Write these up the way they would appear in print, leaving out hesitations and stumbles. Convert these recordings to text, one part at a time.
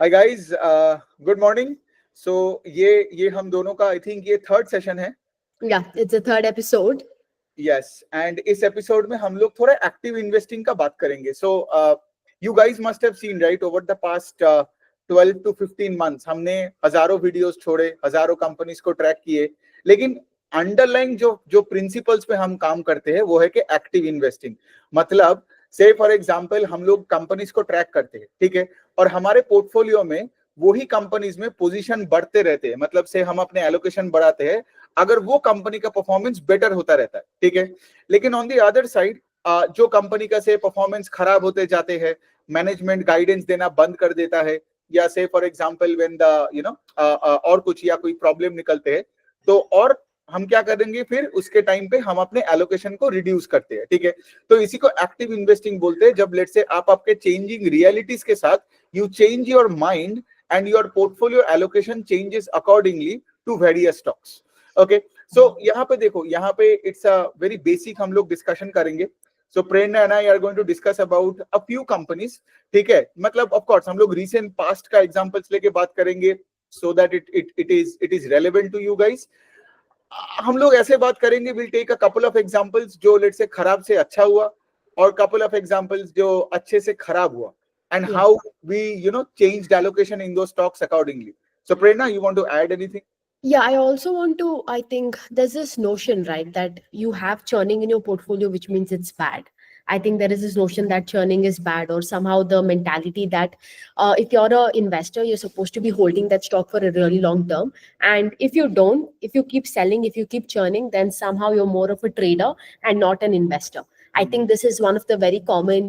हाय guys, good morning. So ये हम दोनों का आई थिंक ये थर्ड सेशन है। Yeah, it's the third episode. Yes, and इस एपिसोड में हम लोग थोड़ा एक्टिव इन्वेस्टिंग का बात करेंगे। So you guys must have seen right, over the past 12 to 15 months हमने हजारों वीडियोस छोड़े, हजारों कंपनीज को ट्रैक किए, लेकिन अंडरलाइन जो जो प्रिंसिपल्स पे हम काम करते हैं वो है कि एक्टिव इन्वेस्टिंग। मतलब से फॉर एग्जांपल हम लोग कंपनीज को ट्रैक करते हैं, ठीक है, और हमारे पोर्टफोलियो में वही कंपनीज में पोजीशन बढ़ते रहते हैं। मतलब से हम अपने एलोकेशन बढ़ाते हैं अगर वो कंपनी का परफॉर्मेंस बेटर होता रहता है, ठीक है। लेकिन ऑन द अदर साइड जो कंपनी का से परफॉर्मेंस खराब होते जाते हैं, मैनेजमेंट गाइडेंस देना बंद कर देता है, या से फॉर एग्जांपल व्हेन द और कुछ या कोई प्रॉब्लम निकलते हैं, तो और हम क्या करेंगे फिर उसके टाइम पे हम अपने एलोकेशन को रिड्यूस करते हैं, ठीक है। तो इसी को एक्टिव इन्वेस्टिंग बोलते हैं, जब लेट्स से आप आपके चेंजिंग रियलिटीज के साथ you change your mind and your portfolio allocation changes accordingly to various stocks. Okay, so यहाँ पे देखो, यहाँ पे इट्स अ वेरी बेसिक हम लोग डिस्कशन करेंगे। So Prerna and I are going to discuss about a few companies, ठीक है। मतलब ऑफ कोर्स हम लोग रीसेंट पास्ट का एग्जांपल्स लेके बात करेंगे so that it is relevant to you guys. हम लोग ऐसे बात करेंगे, will take a couple of examples जो लेट्स से खराब से अच्छा हुआ, और कपल ऑफ एग्जांपल्स जो अच्छे से खराब हुआ, and Yeah. How we changed allocation in those stocks accordingly. So Prerna, you want to add anything? Yeah, I also want to, I think there's this notion, right, that you have churning in your portfolio, which means it's bad. I think there is this notion that churning is bad, or somehow the mentality that if you're an investor, you're supposed to be holding that stock for a really long term. And if you don't, if you keep selling, if you keep churning, then somehow you're more of a trader and not an investor. I think this is one of the very common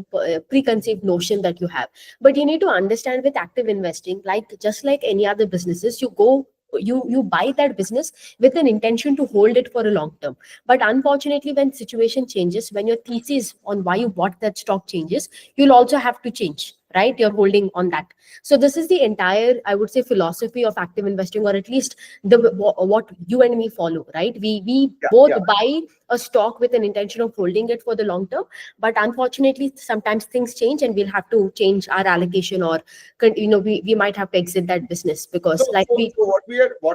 preconceived notion that you have. But you need to understand with active investing, like just like any other businesses, you buy that business with an intention to hold it for a long term. But unfortunately, when situation changes, when your thesis on why you bought that stock changes, you'll also have to change, right, your holding on that. So this is the entire, I would say, philosophy of active investing, or at least what you and me follow, right? We Yeah, both yeah. buy a stock with an intention of holding it for the long term, but unfortunately sometimes things change and we'll have to change our allocation, or we might have to exit that business because So, like so, we so what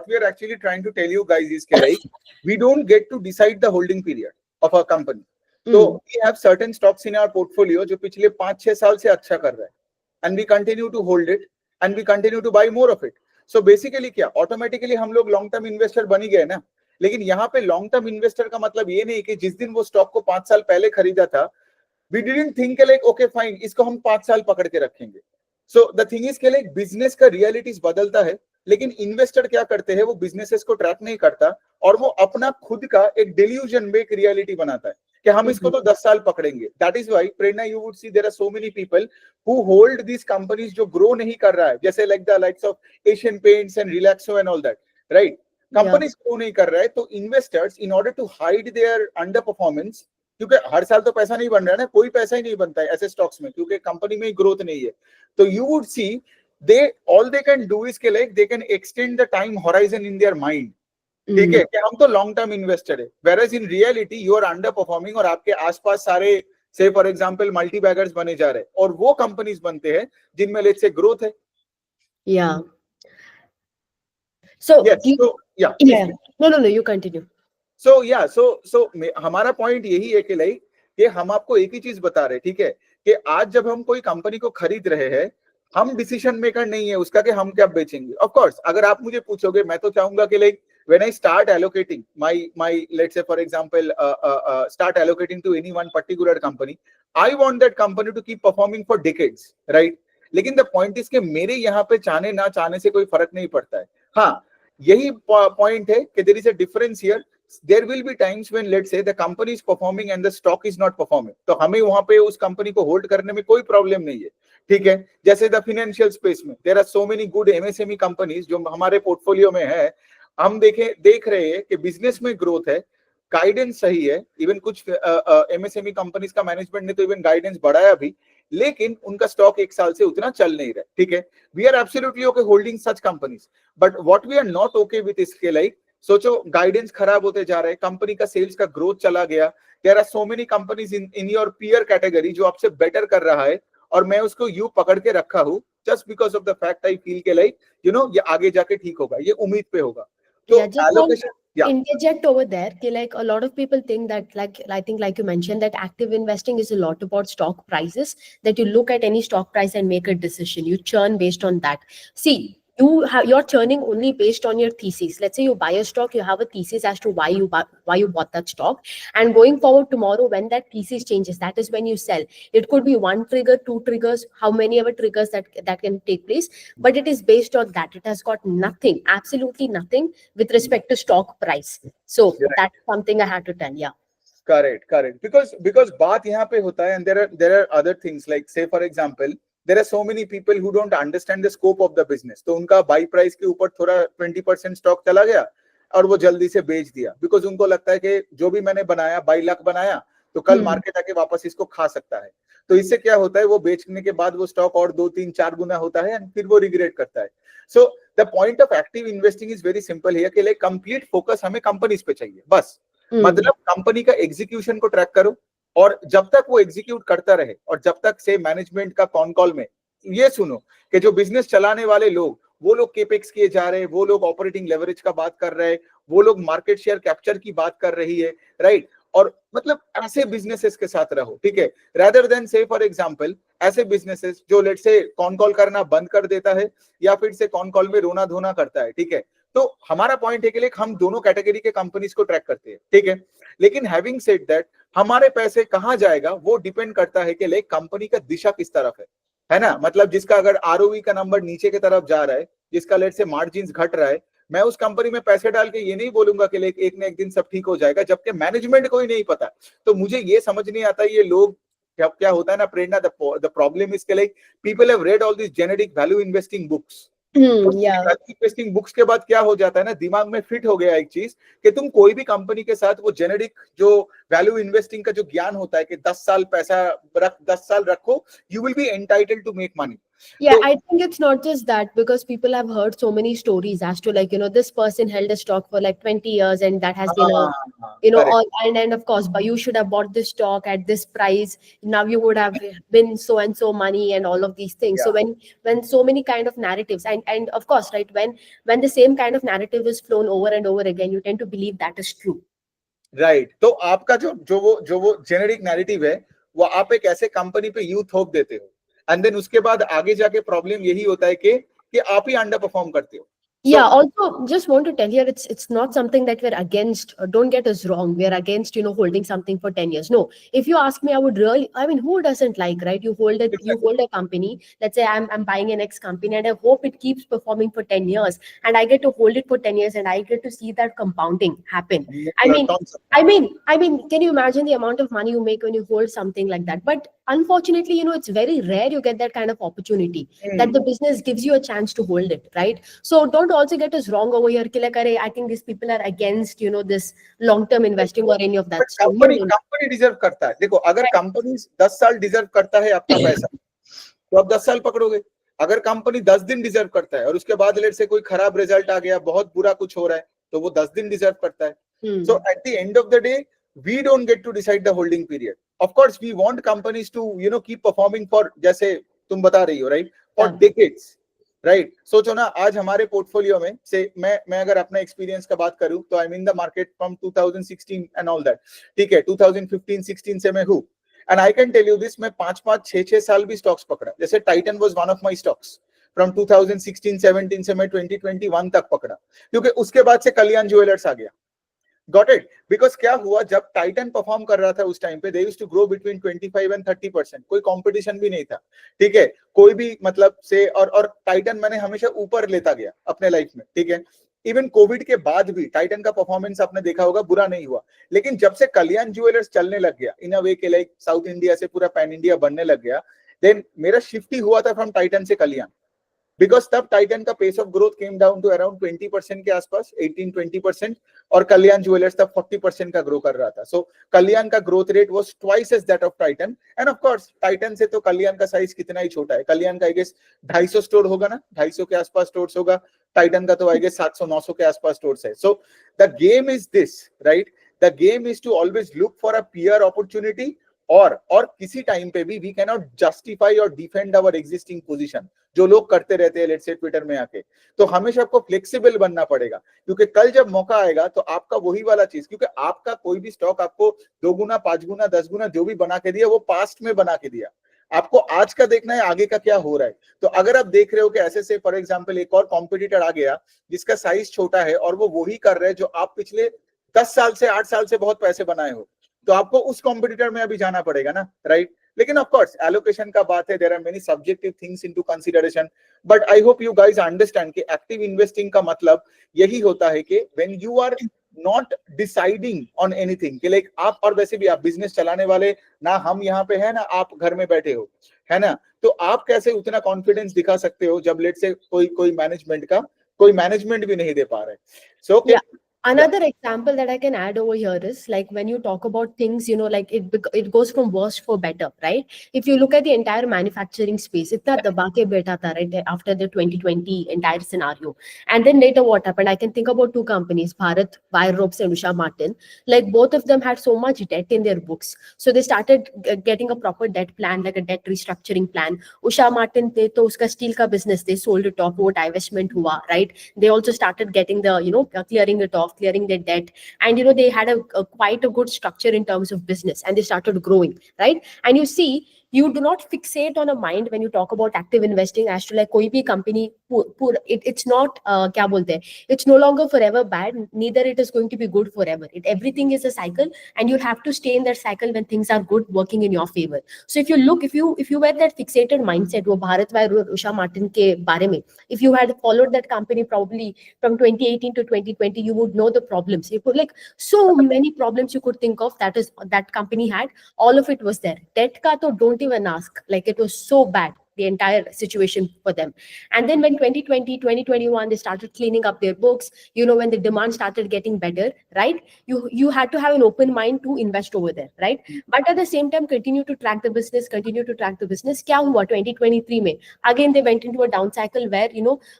we are actually trying to tell you guys is that, like, we don't get to decide the holding period of our company. So we have certain stocks in our portfolio जो पिछले 5-6 साल से अच्छा कर रहा है, and we continue to hold it and we continue to buy more of it. So basically क्या automatically हम लोग long term investor बन ही गए ना। लेकिन यहाँ पे long term investor का मतलब ये नहीं कि जिस दिन वो स्टॉक को 5 साल पहले खरीदा था, we didn't think like okay fine इसको हम 5 साल पकड़ के रखेंगे। So the thing is कि like बिजनेस का रियलिटीज बदलता है, लेकिन इन्वेस्टर क्या करते हैं, वो बिजनेसेस को ट्रैक नहीं करता और वो अपना खुद का एक डिल्यूजन में एक रियलिटी बनाता है कि हम इसको तो 10 साल पकड़ेंगे। That is why Prerna, you would see there are so many people who hold this companies जो ग्रो नहीं कर रहा है, जैसे like the likes of Asian Paints and Relaxo and all that, right. Companies grow नहीं कर रहा है, तो investors in order to hide their underperformance, क्योंकि हर साल तो पैसा नहीं बन रहा है ना, कोई पैसा ही नहीं बनता है ऐसे स्टॉक्स में, क्योंकि कंपनी में ग्रोथ नहीं है। तो you would C all they can do is कि like they can extend the time horizon in their mind, ठीक है, कि हम तो लॉन्ग टर्म इन्वेस्टर है, whereas in reality you are under performing और आपके आसपास सारे से फॉर एग्जांपल मल्टी बैगर्स बने जा रहे हैं और वो कंपनीज बनते हैं जिनमें लेट्स से ग्रोथ है। Yeah. So yes so yeah yeah, no, you continue. so yeah so हमारा पॉइंट यही है कि लाइक कि हम आपको एक ही चीज बता रहे हैं, ठीक है, कि आज जब हम कोई कंपनी को खरीद रहे हैं, हम डिसीजन मेकर नहीं है उसका कि हम क्या बेचेंगे। ऑफ कोर्स अगर आप मुझे पूछोगे, मैं तो चाहूंगा कि like when I start allocating my let's say for example start allocating to any one particular company, I want that company to keep performing for decades, right? लेकिन the point is कि मेरे यहाँ पे चाहने ना चाहने से कोई फर्क नहीं पड़ता है। हाँ, यही पॉइंट है कि there is a difference here. There will be times when let's say the company is performing and the stock is not performing, तो हमें वहां पे उस कंपनी को होल्ड करने में कोई प्रॉब्लम नहीं है, ठीक है। जैसे द फाइनेंशियल स्पेस में there are so many good MSME companies जो हमारे पोर्टफोलियो में है, हम देख रहे हैं कि बिजनेस में ग्रोथ है, गाइडेंस सही है, इवन कुछ एमएसएमई कंपनीज का मैनेजमेंट ने तो इवन गाइडेंस बढ़ाया भी, लेकिन उनका स्टॉक एक साल से उतना चल नहीं रहा, ठीक है। We are absolutely okay holding such companies, but what we are not okay with is के लाइक सोचो गाइडेंस खराब होते जा रहे हैं, कंपनी का सेल्स का ग्रोथ चला गया, there are so many companies in your peer category जो आपसे बेटर कर रहा है और मैं उसको यू पकड़ के रखा हूँ just because of the fact I feel के लाइक ये आगे जाके ठीक होगा, ये उम्मीद पे होगा। तो Yeah, just want allocation, to interject over there. Like a lot of people think that, like I think, like you mentioned, that active investing is a lot about stock prices. That you look at any stock price and make a decision. You churn based on that. See, you're churning only based on your thesis. Let's say you buy a stock, you have a thesis as to why you bought that stock, and going forward tomorrow, when that thesis changes, that is when you sell. It could be one trigger, two triggers, how many ever triggers that can take place, but it is based on that. It has got nothing, absolutely nothing with respect to stock price. So that's something I had to tell. Yeah. Correct. Because बात यहाँ पे होता है, and there are other things like, say for example, there are so many people who don't understand the scope of the business. तो उनका by price के ऊपर थोड़ा 20% स्टॉक चला गया और वो जल्दी से बेच दिया, बिकॉज उनको लगता है कि जो भी मैंने बनाया 22 लाख बनाया तो कल मार्केट आके वापस इसको खा सकता है। तो इससे क्या होता है, वो बेचने के बाद वो स्टॉक और 2-3-4 गुना होता है एंड फिर वो रिग्रेट करता है। So the point of active investing is very simple here, कि लाइक कंप्लीट फोकस हमें कंपनीज पे चाहिए बस। मतलब कंपनी का एग्जीक्यूशन को ट्रैक करो, और जब तक वो एग्जीक्यूट करता रहे, और जब तक से मैनेजमेंट का कॉन कॉल में ये सुनो कि जो बिजनेस चलाने वाले लोग, वो लोग केपेक्स किए जा रहे हैं, वो लोग ऑपरेटिंग लेवरेज का बात कर रहे हैं, वो लोग मार्केट शेयर कैप्चर की बात कर रही है, राइट। और मतलब ऐसे बिजनेसेस के साथ रहो, ठीक है, रादर देन से फॉर एग्जांपल ऐसे बिजनेसेस जो लेट से कॉन कॉल करना बंद कर देता है या फिर से कॉन कॉल में रोना धोना करता है, ठीक है। तो हमारा पॉइंट है कि लाइक हम दोनों कैटेगरी के कंपनीज को ट्रैक करते हैं, ठीक है। लेकिन हैविंग सेड दैट, हमारे पैसे कहां जाएगा वो डिपेंड करता है कि लाइक कंपनी का दिशा किस तरफ है ना। मतलब जिसका अगर आरओई का नंबर नीचे की तरफ जा रहा है, जिसका लेट से मार्जिन घट रहा है, मैं उस कंपनी में पैसे डाल के ये नहीं बोलूंगा कि लाइक एक ना एक दिन सब ठीक हो जाएगा, जबकि मैनेजमेंट को ही नहीं पता। तो मुझे ये समझ नहीं आता ये लोग क्या होता है ना प्रेरणा, द प्रॉब्लम इज के like people have read all this generic value investing books. Investing books के बाद क्या हो जाता है ना, दिमाग में फिट हो गया एक चीज कि तुम कोई भी कंपनी के साथ वो जेनेरिक जो वैल्यू इन्वेस्टिंग का जो ज्ञान होता है कि 10 साल पैसा रख, 10 साल रखो, you will be entitled to make money. Yeah, I think it's not just that, because people have heard so many stories as to, like, this person held a stock for like 20 years and that has been all, and of course, but you should have bought this stock at this price. Now you would have been so and so money and all of these things. So when so many kind of narratives, and of course, right, when the same kind of narrative is flown over and over again, you tend to believe that is true. Right. तो आपका जो वो generic narrative है, वो आप एक ऐसे company पे यू थोप देते हो, एंड देन उसके बाद आगे जाके प्रॉब्लम यही होता है कि आप ही अंडर परफॉर्म करते हो। Yeah, also just want to tell here, it's not something that we're against. Don't get us wrong. We're against, holding something for 10 years. No, if you ask me, I would really, I mean, who doesn't like, right? You hold a company. Let's say I'm buying an X company and I hope it keeps performing for 10 years and I get to hold it for 10 years and I get to see that compounding happen. I mean, can you imagine the amount of money you make when you hold something like that? But unfortunately, it's very rare you get that kind of opportunity that the business gives you a chance to hold it, right? So don't also get us wrong over here. I think these people are against, this long-term investing or any of that. Company deserve करता है। देखो, अगर company 10 साल deserve करता है आपका पैसा, तो आप 10 साल पकड़ोगे। अगर कंपनी 10 दिन डिजर्व करता है और उसके बाद लेट से कोई खराब रिजल्ट आ गया, बहुत बुरा कुछ हो रहा है, तो वो 10 दिन डिजर्व करता है। So at the end of the day, we don't get to decide the holding period. Of course, we want companies to, keep performing for, जैसे तुम बता रही हो, right? For decades, right? सोचो ना, आज हमारे पोर्टफोलियो में से मैं अगर अपना एक्सपीरियंस का बात करूं, तो I mean the market from 2016 and all that, ठीक है, 2015-16 से मैं हूं, and I can tell you this, मैं 5-5, 6-6 साल भी स्टॉक्स पकड़ा। जैसे Titan was one of my stocks, from 2016-17 से मैं 2021 तक पकड़ा, क्योंकि उसके बाद से कल्याण ज्वेलर्स आ गया। Got it? Because क्या हुआ, जब टाइटन परफॉर्म कर रहा था उस टाइम पे, they used to grow between 25 and 30%, कोई कंपटीशन भी नहीं था, ठीक है, कोई भी मतलब से, और टाइटन मैंने हमेशा ऊपर लेता गया अपने लाइफ में, ठीक है। इवन कोविड के बाद भी टाइटन का परफॉर्मेंस आपने देखा होगा, बुरा नहीं हुआ। लेकिन जब से कल्याण ज्वेलर्स चलने लग गया, इन अ वे के लाइक साउथ इंडिया से पूरा पैन इंडिया बनने लग गया, देन मेरा शिफ्ट ही हुआ था फ्रॉम टाइटन से कल्याण। बिकॉज तब टाइटन का pace of growth came down to around 20% के आसपास, 18-20%, और कल्याण ज्वेलर्स तब 40% का ग्रो कर रहा था। सो कल्याण का growth rate was twice as that of Titan, and of course Titan से तो कल्याण का साइज कितना ही छोटा है। कल्याण का आई गेस 250 स्टोर होगा ना, 250 के आसपास स्टोर्स होगा, टाइटन का तो आई गेस 700-900 के आसपास स्टोर्स है। So the game is this, right? The game is to always look for a peer opportunity और किसी टाइम पे भी वी कैन नॉट जस्टिफाई और डिफेंड आवर एग्जिस्टिंग पोजीशन, जो लोग करते रहते हैं लेट्स से ट्विटर में आके। तो हमेशा आपको फ्लेक्सिबल बनना पड़ेगा, क्योंकि कल जब मौका आएगा तो आपका वही वाला चीज, क्योंकि आपका कोई भी स्टॉक आपको 2 गुना 5 गुना 10 गुना जो भी बना के दिया वो पास्ट में बना के दिया, आपको आज का देखना है आगे का क्या हो रहा है। तो अगर आप देख रहे हो कि ऐसे से फॉर एग्जांपल एक और कॉम्पिटिटर आ गया जिसका साइज छोटा है और वो वही कर रहे हैं जो आप पिछले 10 साल से 8 साल से बहुत पैसे बनाए हो, तो आपको उस कॉम्पिटिटर में अभी जाना पड़ेगा ना, राइट। लेकिन ऑफ कोर्स एलोकेशन का बात है, there are many subjective things into consideration, but I hope you guys understand कि एक्टिव इन्वेस्टिंग का मतलब यही होता है कि when you are not deciding on anything, कि लाइक आप, और वैसे भी आप बिजनेस चलाने वाले ना, हम यहाँ पे है ना, आप घर में बैठे हो, है ना, तो आप कैसे उतना कॉन्फिडेंस दिखा सकते हो जब लेट से कोई मैनेजमेंट भी नहीं दे पा रहे। सो Yeah. Another example that I can add over here is like when you talk about things, like it goes from worse for better, right? If you look at the entire manufacturing space, itna daba ke baitha tha, right, after the 2020 entire scenario. And then later what happened? I can think about two companies, Bharat Wire Ropes and Usha Martin. Like both of them had so much debt in their books. So they started getting a proper debt plan, like a debt restructuring plan. Usha Martin, they to uska steel ka business, they sold it off, wo divestment hua, right? They also started getting the, clearing it off, clearing their debt, and they had a quite a good structure in terms of business, and they started growing, right? And you see, you do not fixate on a mind when you talk about active investing as to like koi bhi company it's not kya bolte hain, it's no longer forever bad, neither it is going to be good forever. Everything is a cycle, and you have to stay in that cycle when things are good, working in your favor. So if you were that fixated mindset wo Bharat Wire और Usha Martin ke bare mein, if you had followed that company probably from 2018 to 2020, you would know the problems. You could, like, so many problems you could think of that company had. All of it was there. Debt ka to don't even ask. Like, it was so bad, the entire situation for them. And then when 2020, 2021, they started cleaning up their books, when the demand started getting better, right? You had to have an open mind to invest over there, right? But at the same time, continue to track the business. Kya hua 2023 mein? Again, they went into a down cycle where,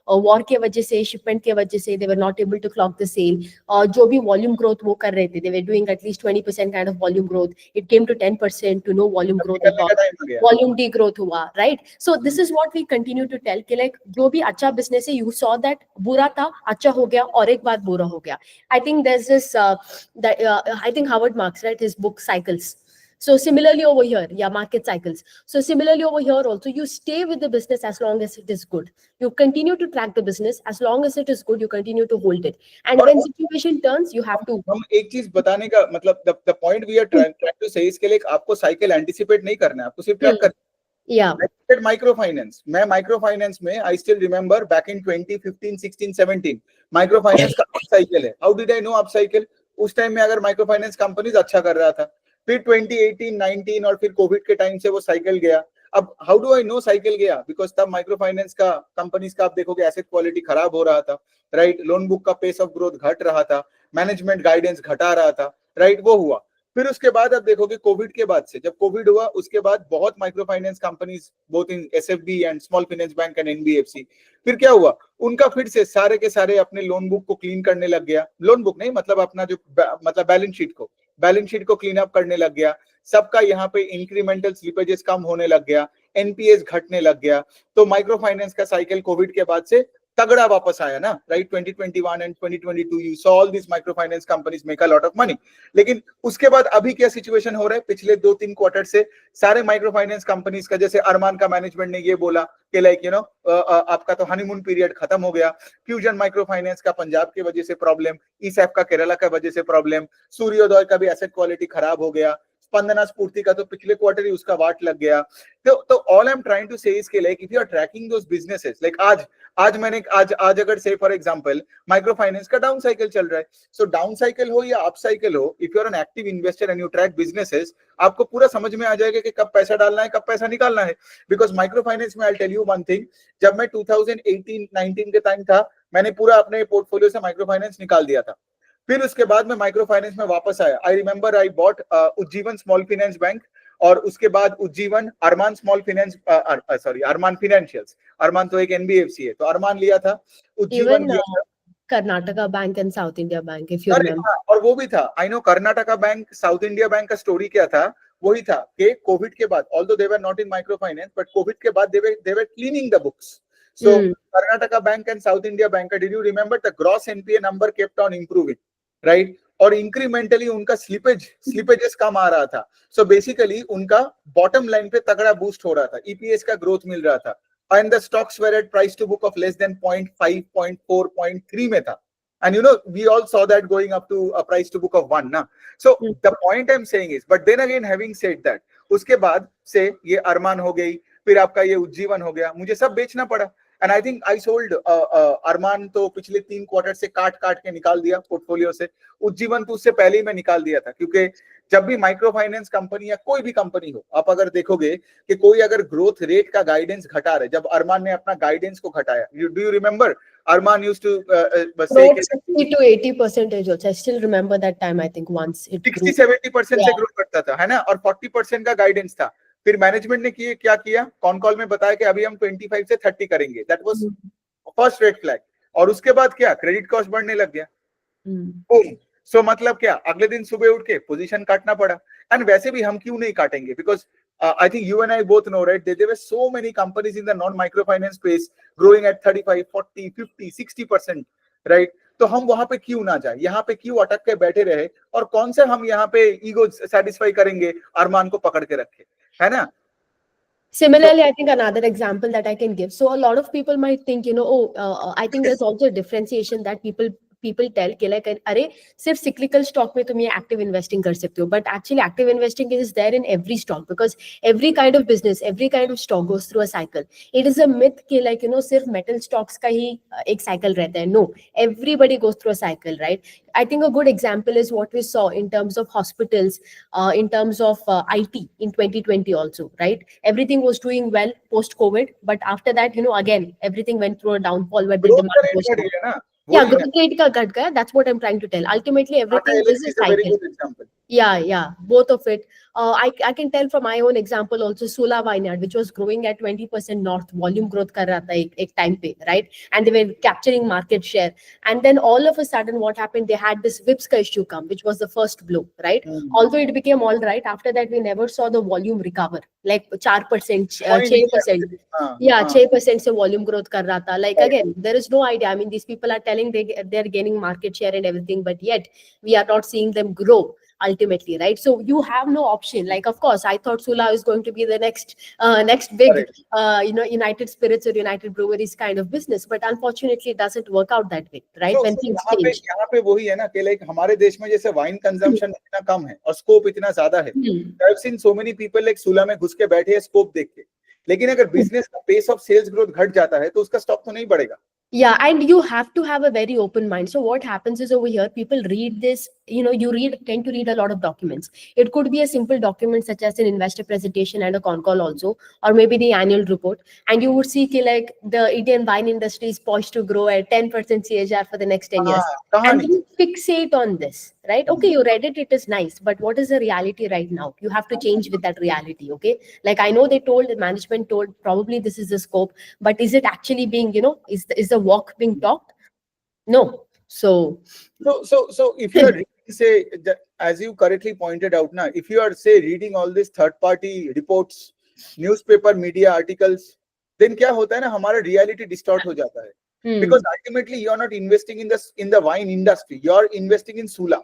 war के वजह से, shipment के वजह से, they were not able to clock the sale. जो भी volume growth वो कर रहे थे, they were doing at least 20% kind of volume growth. It came to 10% to no volume growth at all. Volume degrowth हुआ, right? So this is what we continue to tell कि like जो भी अच्छा business है, you saw that बुरा था, अच्छा हो गया, और एक बार बुरा हो गया. I think there's this I think Howard Marks, right, his book Cycles. So similarly over here, market cycles. So similarly over here also, you stay with the business as long as it is good. You continue to track the business as long as it is good. You continue to hold it. And when situation turns, you have to. हम एक चीज बताने का मतलब the point we are trying to say इसके लिए आपको cycle anticipate नहीं करना है, आपको सिर्फ ट्रैक करना है. माइक्रो फाइनेंस, मैं माइक्रो फाइनेंस में I still remember back in 2015, 16, 17 micro finance का अप साइकिल है. How did I know up cycle? उस टाइम में अगर माइक्रो फाइनेंस कंपनीज अच्छा कर रहा था, फिर 2018, 19 और फिर कोविड के टाइम से वो साइकिल गया. अब how do I know cycle गया? बिकॉज तब माइक्रो फाइनेंस का कंपनीज का आप देखोगे एसेट क्वालिटी खराब हो रहा था, राइट. लोन बुक का पेस ऑफ ग्रोथ घट रहा था, मैनेजमेंट गाइडेंस घटा रहा था, राइट. वो हुआ. फिर उसके बाद आप देखोगे कोविड के बाद से, जब कोविड हुआ उसके बाद बहुत micro finance companies both in SFB and small finance bank and NBFC, फिर क्या हुआ? उनका फिर से सारे के सारे अपने लोन बुक को क्लीन करने लग गया. लोन बुक नहीं, मतलब अपना जो मतलब बैलेंस शीट को क्लीन अप करने लग गया. सबका यहाँ पे इंक्रीमेंटल स्लिपेजेस कम होने लग गया, एनपीएस घटने लग गया. तो माइक्रो फाइनेंस का साइकिल कोविड के बाद से तगड़ा वापस आया ना, right. 2021 and 2022 you saw all this micro finance companies make a lot of money. लेकिन उसके बाद अभी क्या सिचुएशन हो रहा है? पिछले 2-3 क्वार्टर से सारे माइक्रो फाइनेंस कंपनीज का, जैसे अरमान का मैनेजमेंट ने ये बोला कि लाइक आपका तो हनीमून पीरियड खत्म हो गया. फ्यूजन माइक्रो फाइनेंस का पंजाब की वजह से प्रॉब्लम, ईसएफ का केरला का वजह से प्रॉब्लम, सूर्योदय का भी एसेट क्वालिटी खराब हो गया, स्पंदना स्फूर्ति का तो पिछले क्वार्टर ही उसका वाट लग गया. तो all I am trying to say is के like if you are tracking those businesses, like आज अगर say for example micro finance का डाउन साइकिल चल रहा है, सो डाउन साइकिल हो या अप साइकिल हो, if you are an active investor and you track businesses, आपको पूरा समझ में आ जाएगा कि कब पैसा डालना है, कब पैसा निकालना है. बिकॉज माइक्रो फाइनेंस में I tell you one thing, जब मैं 2018-19 के टाइम था, मैंने पूरा अपने पोर्टफोलियो से माइक्रो फाइनेंस निकाल दिया था. फिर उसके बाद में माइक्रो फाइनेंस में वापस आया. I remember I bought Ujjivan small finance bank, और उसके बाद उज्जीवन, अरमान स्मॉल फाइनेंस, सॉरी अरमान फाइनेंशियल्स, अरमान तो एक एनबीएफसी है, तो अरमान लिया था, उज्जीवन लिया था, Karnataka Bank and South India Bank, if you remember. और वो भी था, I know Karnataka Bank, South India Bank का स्टोरी क्या था, वही था कि कोविड के बाद, although they were not in micro finance, but covid के बाद they were cleaning the books. So Karnataka Bank and South India Bank, did you remember the gross NPA number kept on improving, right? और incrementally उनका slippages कम आ रहा था. So basically उनका bottom line पे तगड़ा boost हो रहा था, EPS का growth मिल रहा था, and the stocks were at price to book of less than 0.5, 0.4, 0.3 में था. And you know, we all saw that going up to a price to book of 1 ना. So the point I'm saying is, but then again having said that, उसके बाद से ये अरमान हो गई, फिर आपका ये उज्जीवन हो गया, मुझे सब बेचना पड़ा. And I think I sold अरमान तो पिछले 3 क्वार्टर से काट के निकाल दिया पोर्टफोलियो से. उज्जीवन तो उससे पहले ही मैं निकाल दिया था, क्योंकि जब भी माइक्रो फाइनेंस कंपनी या कोई भी कंपनी हो, आप अगर देखोगे कि कोई अगर ग्रोथ रेट का गाइडेंस घटा रहे, जब अरमान ने अपना गाइडेंस को घटाया, do you remember Arman used to say 60 to 80% also. I still remember that time. I think once it 60-70% से ग्रो करता था, है ना, और 40% का गाइडेंस था. फिर मैनेजमेंट ने क्या किया, कॉन कॉल में बताया कि अभी हम 25 से 30 करेंगे. That was first red flag. और उसके बाद क्या, क्रेडिट कॉस्ट बढ़ने लग गया. सो मतलब क्या, अगले दिन सुबह उठ के पोजीशन काटना पड़ा. एंड वैसे भी हम क्यों नहीं काटेंगे, because I think you and I both know, right, there were so many companies in the non-microfinance space growing at 35, 40, 50, 60%, right? तो हम वहां पे क्यों ना जाए, यहाँ पे क्यों अटक के बैठे रहे, और कौन से हम यहाँ पे ईगो सेटिस्फाई करेंगे, अरमान को पकड़ के रखे, है ना? Similarly, I think another example that I can give. So a lot of people might think, I think there's also a differentiation that people tell कि like अरे सिर्फ cyclical stock में तुम ये active investing कर सकते हो, but actually active investing is there in every stock, because every kind of business, every kind of stock goes through a cycle. It is a myth कि like सिर्फ metal stocks का ही एक cycle रहता है. No, everybody goes through a cycle, right? I think a good example is what we saw in terms of hospitals, in terms of IT in 2020 also, right? Everything was doing well post COVID, but after that, again everything went through a downfall where the demand was down. Yeah, growth rate ka ghat gaya. That's what I'm trying to tell. Ultimately, everything is a cycle. Very good example. Yeah, both of it. I can tell from my own example also, Sula Vineyard, which was growing at 20% north, volume growth kar raha tha ek time pe, right? And they were capturing market share. And then all of a sudden, what happened? They had this VIPS ka issue come, which was the first blow, right? Although it became all right, after that we never saw the volume recover, like 4%, 6%. Yeah, 6% se volume growth kar raha tha. Like again, there is no idea. I mean, these people are telling they're gaining market share and everything, but yet we are not seeing them grow ultimately, right? So you have no option. Like, of course, I thought Sula is going to be the next big, United Spirits or United Breweries kind of business, but unfortunately, it doesn't work out that way, right? When things change. यहाँ पे वही है ना कि like हमारे देश में जैसे वाइन कंजम्पशन इतना कम है और स्कोप इतना ज्यादा है. I've seen so many people like Sula में घुस के बैठे हैं स्कोप देख के, लेकिन अगर बिजनेस का पेस ऑफ सेल्स ग्रोथ घट जाता है तो उसका स्टॉक तो नहीं बढ़ेगा. Yeah, and you have to have a very open mind. So what happens is over here, people read this, tend to read a lot of documents. It could be a simple document such as an investor presentation and a con call also, or maybe the annual report. And you would see like the Indian wine industry is poised to grow at 10% CAGR for the next 10 years. And you fixate on this, right? Okay, you read it, it is nice. But what is the reality right now? You have to change with that reality, okay? Like I know the management told probably this is the scope, but is it actually being, is the walk being talked? No. So if you are reading, say, as you correctly pointed out now, if you are say reading all these third party reports, newspaper media articles, then क्या होता है ना, हमारा reality distort हो जाता है. Because ultimately you are not investing in the wine industry, you are investing in Sula.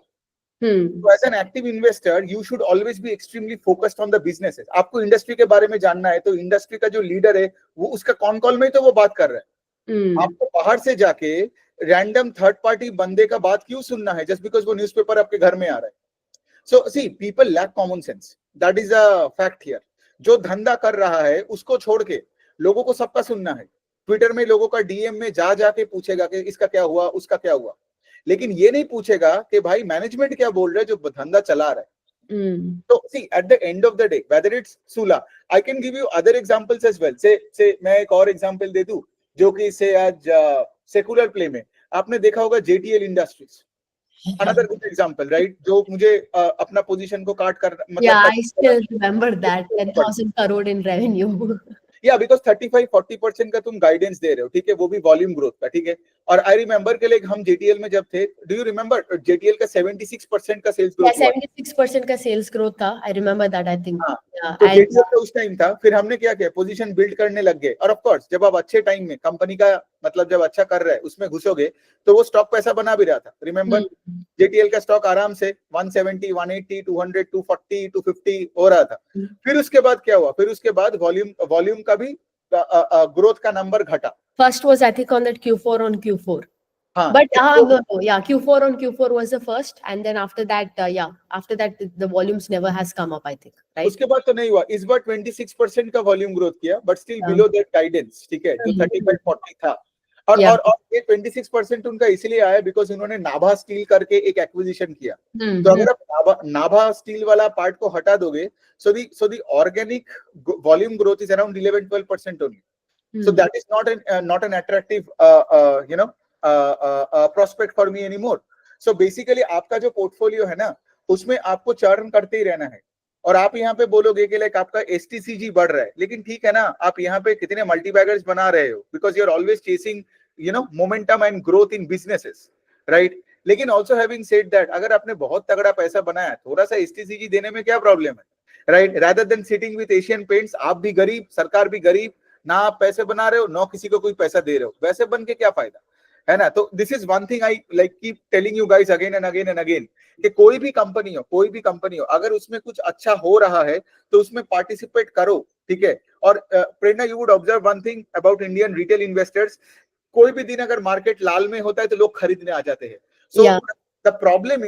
So as an active investor, you should always be extremely focused on the businesses. आपको industry के बारे में जानना है तो इंडस्ट्री का जो leader है वो उसका कॉन कॉल में तो वो बात कर रहा है. आपको बाहर से जाके रैंडम थर्ड पार्टी बंदे का बात क्यों सुनना है जस्ट बिकॉज वो न्यूज़पेपर आपके घर में आ रहा है. So see people lack common sense, that is a fact here. जो धंधा कर रहा है उसको छोड़ के लोगों को सबका सुनना है. ट्विटर में लोगों का डीएम में जाके पूछेगा कि इसका क्या हुआ, उसका क्या हुआ, लेकिन ये नहीं पूछेगा कि भाई मैनेजमेंट क्या बोल रहा है जो धंधा चला रहा है. So see, at the end of the day, whether it's Sula, I can give you other examples as well. Say मैं एक और example दे दूं जो कि से आज सेकुलर प्ले में आपने देखा होगा JTL Industries, another good example, right? जो मुझे अपना पोजीशन को काट कर मतलब yeah, I still remember that 10,000 crore in revenue. Yeah, because 35-40% का तुम गाइडेंस दे रहे हो, ठीक है, वो भी वॉल्यूम ग्रोथ का, ठीक है, और आई रिमेम्बर के लिए हम JTL में जब थे, डू यू रिमेम्बर JTL का 76% का सेल्स ग्रोथ हुआ? 76% का सेल्स ग्रोथ था, I remember that, I think. हाँ, तो JTL का उस टाइम था। फिर हमने क्या किया, पोजीशन बिल्ड करने लग गए। और ऑफ कोर्स जब आप अच्छे टाइम में कंपनी का मतलब जब अच्छा कर रहे हैं उसमें घुसोगे तो वो स्टॉक पैसा बना भी रहा था। रिमेम्बर JTL का स्टॉक आराम से 170, 180, 200, 240, 250 हो रहा था। फिर उसके बाद क्या हुआ, फिर उसके बाद वॉल्यूम का भी ग्रोथ का नंबर घटा। First was, I think, on that Q4 on Q4. हाँ, But no, yeah, Q4 on Q4 was the first, and then after that, after that the volumes never has come up, I think, right? उसके बाद तो नहीं हुआ। इस बार 26% का volume growth किया, but still below that guidance, ठीक है, जो 35-40 था। और ये 26% उनका इसलिए आया बिकॉज उन्होंने नाभा स्टील करके एक एक्विजिशन किया। तो अगर आप नाभा स्टील वाला पार्ट को हटा दोगे, so the organic volume growth is around 11-12% only. So that is not an attractive prospect for me anymore. So basically आपका जो पोर्टफोलियो है ना, उसमें आपको चर्न करते ही रहना है। और आप यहाँ पे बोलोगे कि लाइक आपका STCG बढ़ रहा है, लेकिन ठीक है ना, आप यहाँ पे कितने मल्टीबैगर्स बना रहे हो, because you are always chasing momentum and growth in businesses, right? लेकिन ऑल्सो हैविंग सेड दैट, अगर आपने बहुत तगड़ा पैसा बनाया, थोड़ा सा STCG देने में क्या प्रॉब्लम है, right? Rather than sitting with Asian paints, आप भी गरीब, सरकार भी गरीब, ना आप पैसे बना रहे हो, ना किसी को कोई पैसा दे रहे हो, वैसे बन के क्या फायदा है ना? तो this is one thing I like keep telling you guys again and again and again, कि कोई भी कंपनी हो, अगर उसमें कुछ अच्छा हो रहा है तो उसमें पार्टिसिपेट करो, ठीक है? और Prerna, you would observe one thing about Indian retail investors, कोई भी दिन अगर मार्केट लाल में होता है तो लोग खरीदने आ जाते हैं। So the problem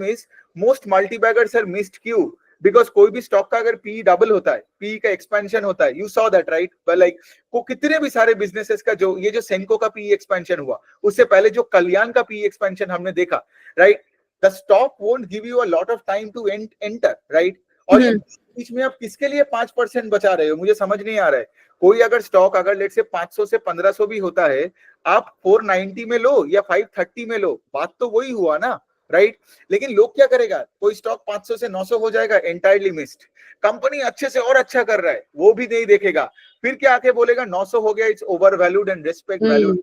is most multibaggers are missed क्यू, बिकॉज कोई भी स्टॉक का अगर पी डबल होता है, पी का एक्सपेंशन होता है, you saw that right, like को कितने भी सारे बिजनेसेस का जो सेंको का पी एक्सपेंशन हुआ, उससे पहले जो कल्याण का पी एक्सपेंशन हमने देखा, right? The stock won't give you a lot of time to enter, right? और ये बीच में आप किसके लिए 5% बचा रहे हो, मुझे समझ नहीं आ रहा है। कोई अगर स्टॉक अगर लेट से 500 से 1500 भी होता है, आप 490 में लो या 530 में लो, बात तो वही हुआ ना, राइट? लेकिन लोग क्या करेगा, कोई स्टॉक 500 से 900 हो जाएगा, एंटायरली मिस्ड। कंपनी अच्छे से और अच्छा कर रहा है, वो भी नहीं देखेगा, फिर क्या आके बोलेगा 900 हो गया, it's over valued and respect valued.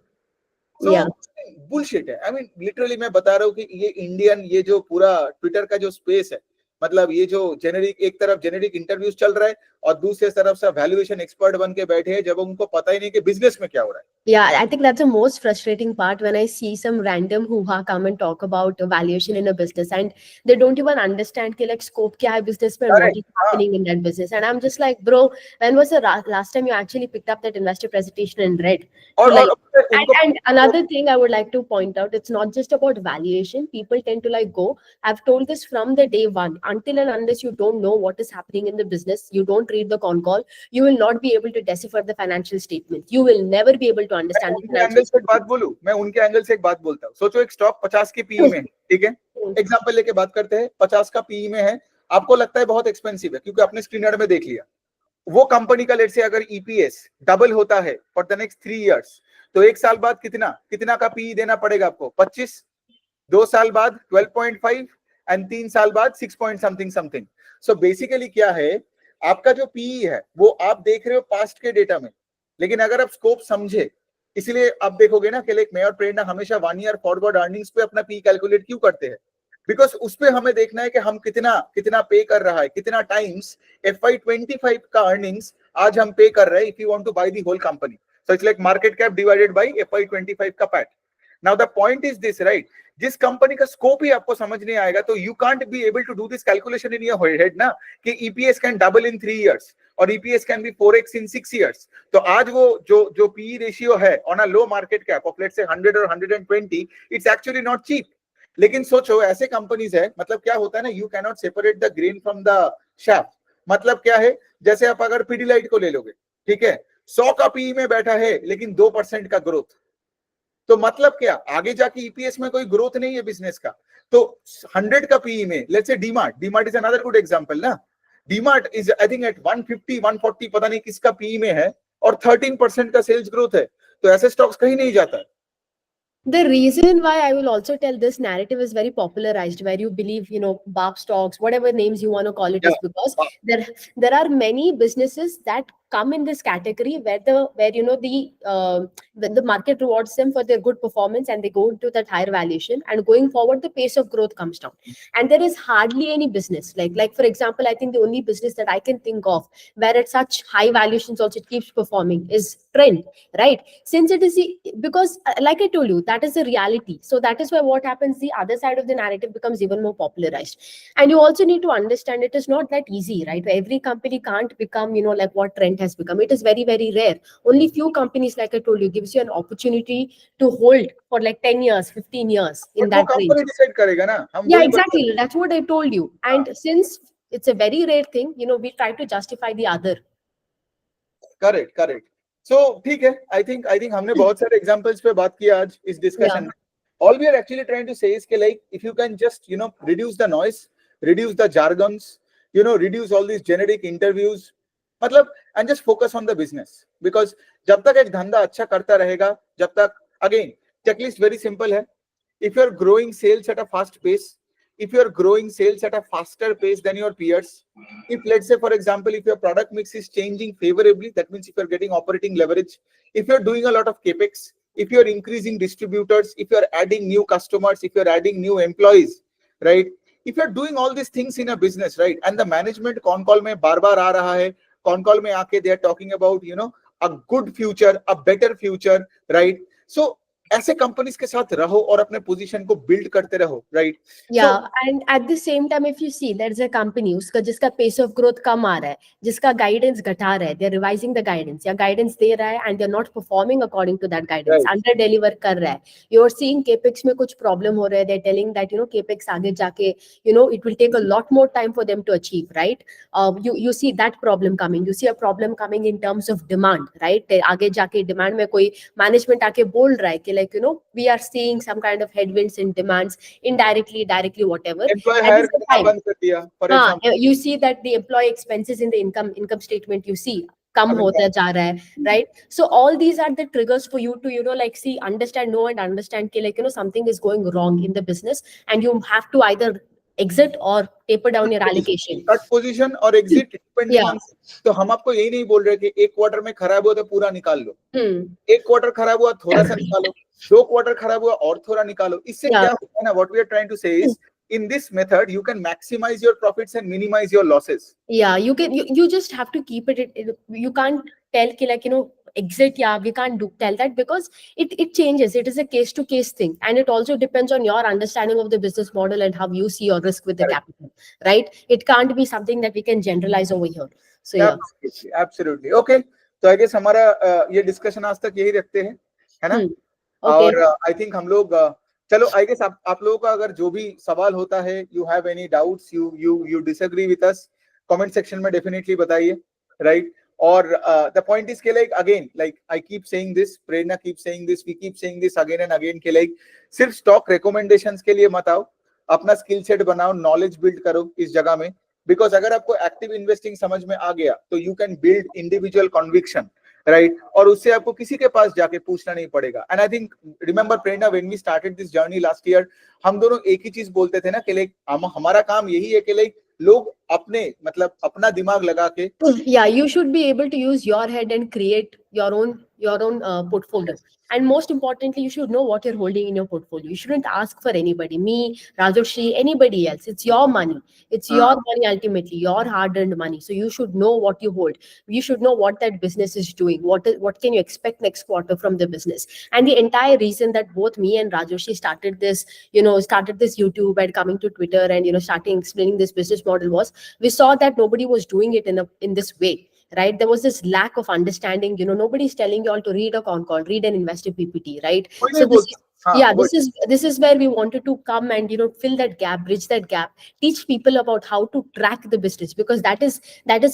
So bullshit है। आई मीन लिटरली मैं बता रहा हूँ कि ये इंडियन, ये जो पूरा ट्विटर का जो स्पेस है, मतलब ये जो जेनेरिक, एक तरफ जेनेरिक इंटरव्यूज चल रहा है और दूसरी तरफ से वैल्यूएशन एक्सपर्ट बन के बैठे हैं, जब उनको पता ही नहीं कि बिजनेस में क्या हो रहा है। Yeah, I think that's the most frustrating part when I see some random hoo-ha come and talk about valuation in a business, and they don't even understand कि like scope क्या है business में, what is happening in that business. And I'm just like, bro, when was the last time you actually picked up that investor presentation and read? And another thing I would like to point out, it's not just about valuation. People tend to like go, I've told this from the day one, until and unless you don't know what is happening in the business, you don't read the con call, you will not be able to decipher the financial statement. You will never be able to understand the financial statement. मैं उनके angle से एक बात बोलता हूँ। सोचो एक stock 50 के पीई में है, ठीक है? एग्जांपल लेके बात करते हैं, 50 का पीई में है, आपको लगता है बहुत एक्सपेंसिव है क्योंकि आपने स्क्रीनर में देख लिया। वो कंपनी का लेट से अगर ईपीएस डबल होता है फॉर द नेक्स्ट 3 इयर्स, तो एक साल बाद कितना का पीई देना पड़ेगा आपको? 25, 2 साल बाद 12.5 एंड 3 साल बाद 6 पॉइंट समथिंग। सो बेसिकली क्या है, आपका जो पीई है वो आप देख रहे हो पास्ट के डेटा में, लेकिन अगर आप स्कोप समझे, इसलिए आप देखोगे ना कि लाइक मैं और प्रेरणा हमेशा 1 ईयर फॉरवर्ड अर्निंग्स पे अपना पी कैलकुलेट क्यों करते हैं, बिकॉज उस पे हमें देखना है कि हम कितना पे कर रहा है, कितना टाइम्स FY25 का अर्निंग्स आज हम पे कर रहे हैं if you want to buy the whole company. So it's like market cap divided by FY25 का PAT. Now the point is this, right? जिस कंपनी का स्कोप ही आपको समझ नहीं आएगा तो you can't be able to do this calculation in your head ना, कि EPS can double in 3 years और EPS can be 4x in 6 years. तो आज वो जो पीई रेशियो है on a low market cap of let's say 100 और 120, it's actually not cheap. लेकिन सोचो ऐसे कंपनीज है, मतलब क्या होता है ना, you can not separate the grain from the chef. मतलब क्या है, जैसे आप अगर पीडीलाइट को ले लोगे, ठीक है, 100 का पीई में बैठा है लेकिन 2% का ग्रोथ, तो मतलब क्या, आगे जाके ईपीएस में कोई ग्रोथ नहीं है बिजनेस का। तो 100 का पीई में let's say DMart is another good example ना। DMart is I think at 150 140 पता नहीं किसका पीई में है और 13% का सेल्स ग्रोथ है, तो ऐसे स्टॉक्स कहीं नहीं जाता। The reason why I will also tell this narrative is very popularized, where you believe, BAP stocks, whatever names you want to call it, is because there are many businesses that come in this category where the market rewards them for their good performance and they go into that higher valuation, and going forward the pace of growth comes down. And there is hardly any business, like for example, I think the only business that I can think of where at such high valuations also it keeps performing is Trend, right? Since it is because like I told you, that is the reality. So that is why what happens, the other side of the narrative becomes even more popularized. And you also need to understand it is not that easy, right? Every company can't become, like what Trend has become. It is very, very rare. Only few companies, like I told you, gives you an opportunity to hold for like 10 years, 15 years in but वो that range. Company decide करेगा ना, हम Yeah, वही exactly. That's what I told you. And since it's a very rare thing, we try to justify the other. Correct correct. So ठीक है, I think हमने बहुत सारे एग्जांपल्स पे बात किया आज इस डिस्कशन में. All we are actually trying to say is कि like if you can just reduce the noise, reduce the jargons, reduce all these generic interviews, मतलब, and just focus on the business. Because जब तक एक धंधा अच्छा करता रहेगा, जब तक, again, checklist very simple है. If you are growing sales at a fast pace, if you are growing sales at a faster pace than your peers, if let's say for example if your product mix is changing favorably, that means if you're getting operating leverage, if you're doing a lot of capex, if you're increasing distributors, if you're adding new customers, if you're adding new employees, right? If you're doing all these things in a business, right, and the management con call mein bar bar aa raha hai, con call mein aake they are talking about a good future, a better future, right? So ऐसे companies के साथ रहो और अपने position को build करते रहो, right? Yeah, and at the same time, if you see there's a company उसका जिसका pace of growth कम आ रहा है, जिसका guidance घटा रहा है, they're revising the guidance या guidance दे रहा है and they're not performing according to that guidance, under deliver कर रहा है. You're seeing capex में कुछ problem हो रहा है, they're telling that capex आगे जाके it will take a lot more time for them to achieve, right? You see that problem coming. You see a problem coming in terms of demand, right? आगे जाके demand में कोई management आके बोल रहा है कि like we are seeing some kind of headwinds in demands, indirectly, directly, whatever. Employee hire करना बंद कर दिया, for example. You see that the employee expenses in the income statement, you see कम होता जा रहा है, right? So all these are the triggers for you to like see, understand, know and understand कि like something is going wrong in the business and you have to either exit or taper down your allocation. Cut position or exit depending on. तो हम आपको यही नहीं बोल रहे कि एक क्वार्टर में खराब हुआ तो पूरा निकाल लो, एक क्वार्टर खराब हुआ थोड़ा सा निकालो, दो क्वार्टर खराब हुआ और थोड़ा निकालो. इससे क्या होता है ना, what we are trying to say is in this method you can maximize your profits and minimize your losses. Yeah, you just have to keep it. You can't tell कि like exit, we can't tell that because it changes. It is a case to case thing, and it also depends on your understanding of the business model and how you see your risk with the capital, right? It can't be something that we can generalize over here. So yeah, absolutely. Okay, तो I guess हमारा ये discussion आज तक यही रखते हैं, है ना? और आई थिंक हम लोग चलो, आई गेस आप लोगों का अगर जो भी सवाल होता है, you have any doubts, you disagree with us, comment section में डेफिनेटली बताइए, राइट? और the point is कि like again, like I keep saying this, Prerna keep saying this, we keep saying this again and again कि like सिर्फ stock recommendations के लिए मत आओ, अपना स्किल सेट बनाओ, नॉलेज बिल्ड करो इस जगह में. बिकॉज अगर आपको एक्टिव इन्वेस्टिंग समझ में आ गया तो you can build individual conviction, right? और उससे आपको किसी के पास जाके पूछना नहीं पड़ेगा. And I think remember Prerna, when we started this journey last year, हम दोनों एक ही चीज बोलते थे ना कि लाइक हमारा काम यही है कि लाइक लोग अपने मतलब अपना दिमाग लगा के, yeah, you should be able to use your head and create your own portfolio. And most importantly, you should know what you're holding in your portfolio. You shouldn't ask for anybody, me, Rajoshi, anybody else. It's your money. It's your money ultimately, your hard-earned money. So you should know what you hold. You should know what that business is doing. What can you expect next quarter from the business? And the entire reason that both me and Rajoshi started this YouTube and coming to Twitter and starting explaining this business model was, we saw that nobody was doing it in this way. Right, there was this lack of understanding. Nobody's telling you all to read a con call, read an investor PPT, right? So this is where we wanted to come and fill that gap, bridge that gap, teach people about how to track the business, because that is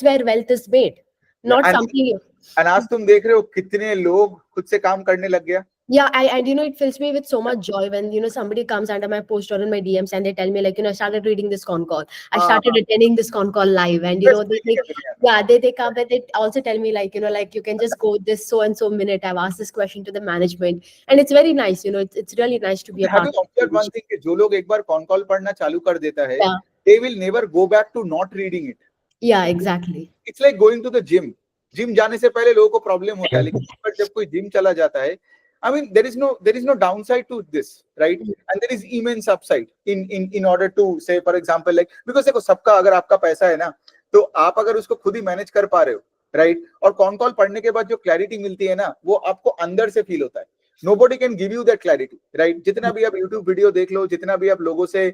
where wealth is made, not something. And आज तुम देख रहे हो कितने लोग खुद से काम करने लग गया. Yeah, and it fills me with so much joy when somebody comes under my post or in my DMs and they tell me like I started reading this con call, I started attending this con call live, and they come and they also tell me like you can just go this so and so minute, I've asked this question to the management, and it's very nice. It's really nice to be a part of it. One thing कि जो लोग एक बार con call पढ़ना चालू कर देता है, they will never go back to not reading it. Yeah, exactly. It's like going to the gym. Gym जाने से पहले लोगों को प्रॉब्लम होता है, लेकिन जब कोई जिम चला जाता है, I mean, there is no downside to this, right? And there is immense upside in order to say, for example, like, because देखो सबका, अगर आपका पैसा है ना, तो आप अगर उसको खुद ही मैनेज कर पा रहे हो, राइट? और कॉन कॉल पढ़ने के बाद जो क्लैरिटी मिलती है ना, वो आपको अंदर से फील होता है. Nobody can give you that clarity, right? जितना भी आप YouTube वीडियो देख लो, जितना भी आप लोगों से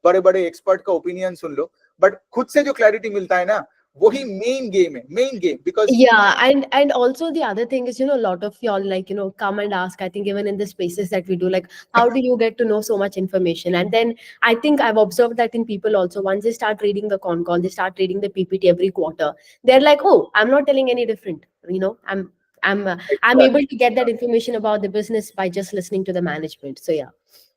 बड़े बड़े एक्सपर्ट का ओपिनियन सुन लो, बट खुद से जो क्लैरिटी मिलता है ना, वही मेन गेम है, main game. Because Yeah, and also the other thing is, a lot of y'all like, come and ask. I think even in the spaces that we do, like, how do you get to know so much information? And then I think I've observed that in people also, once they start reading the con call, they start reading the PPT every quarter. They're like, oh, I'm not telling any different. I'm able to get that information about the business by just listening to the management. So yeah.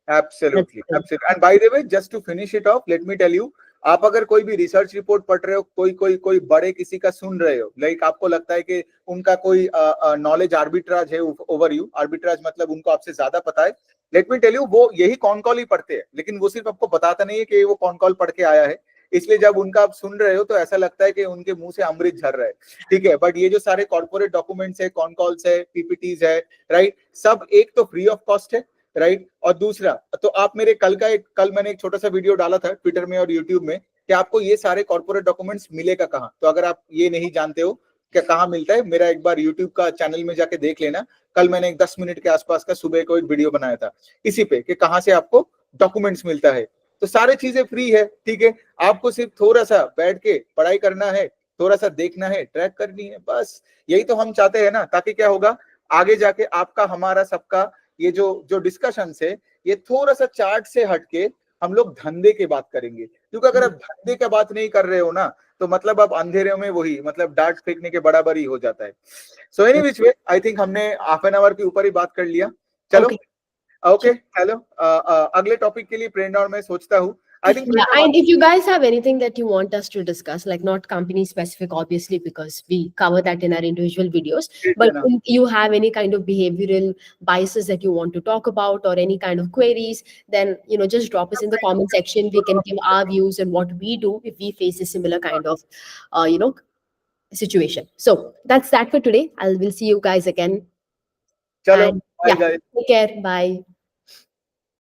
Absolutely, That's absolutely. And by the way, just to finish it off, let me tell you, आप अगर कोई भी research report पढ़ रहे हो, कोई बड़े किसी का सुन रहे हो, लाइक आपको लगता है कि उनका कोई नॉलेज आर्बिट्राज है ओवर यू, आर्बिट्राज मतलब उनको आपसे ज्यादा पता है, लेट मी टेल यू, वो यही कॉन कॉल ही पढ़ते हैं, लेकिन वो सिर्फ आपको बताता नहीं है कि वो कॉन कॉल पढ़ के आया है. इसलिए जब उनका आप सुन रहे हो तो ऐसा लगता है कि उनके मुंह से अमृत झर रहा है, ठीक है? बट ये जो सारे कॉर्पोरेट डॉक्यूमेंट्स है, कॉन कॉल्स है, पीपीटीज है, राइट, सब एक तो फ्री ऑफ कॉस्ट है, राइट? और दूसरा, तो आप मेरे कल मैंने एक छोटा सा वीडियो डाला था ट्विटर में और यूट्यूब में कि आपको ये सारे कॉर्पोरेट डॉक्यूमेंट्स मिलेगा कहाँ. तो अगर आप ये नहीं जानते हो कि कहाँ मिलता है, मेरा एक बार यूट्यूब का चैनल में जाके देख लेना. कल मैंने एक 10 मिनट के आसपास का सुबह को एक वीडियो बनाया था इसी पे कि कहाँ से आपको डॉक्यूमेंट्स मिलता है. तो सारी चीजें फ्री है, ठीक है? आपको सिर्फ थोड़ा सा बैठ के पढ़ाई करना है, थोड़ा सा देखना है, ट्रैक करनी है, बस यही तो हम चाहते हैं ना. ताकि क्या होगा, आगे जाके आपका, हमारा, सबका ये जो डिस्कशन है, ये थोड़ा सा चार्ट से हटके हम लोग धंधे की बात करेंगे. क्योंकि अगर आप धंधे की बात नहीं कर रहे हो ना, तो मतलब आप अंधेरे में वही मतलब डार्ट फेंकने के बराबर ही हो जाता है. So any which way, I think हमने हाफ एन आवर के ऊपर ही बात कर लिया. चलो, ओके, हेलो, अगले टॉपिक के लिए प्रेरणा और मैं सोचता हूँ. I think Yeah, and if you guys have anything that you want us to discuss, like not company specific, obviously, because we cover that in our individual videos, but if you have any kind of behavioral biases that you want to talk about or any kind of queries, then, just drop us in the comment section. We can give our views and what we do if we face a similar kind of, situation. So that's that for today. We'll see you guys again. चलो, And bye yeah, guys. take care. Bye.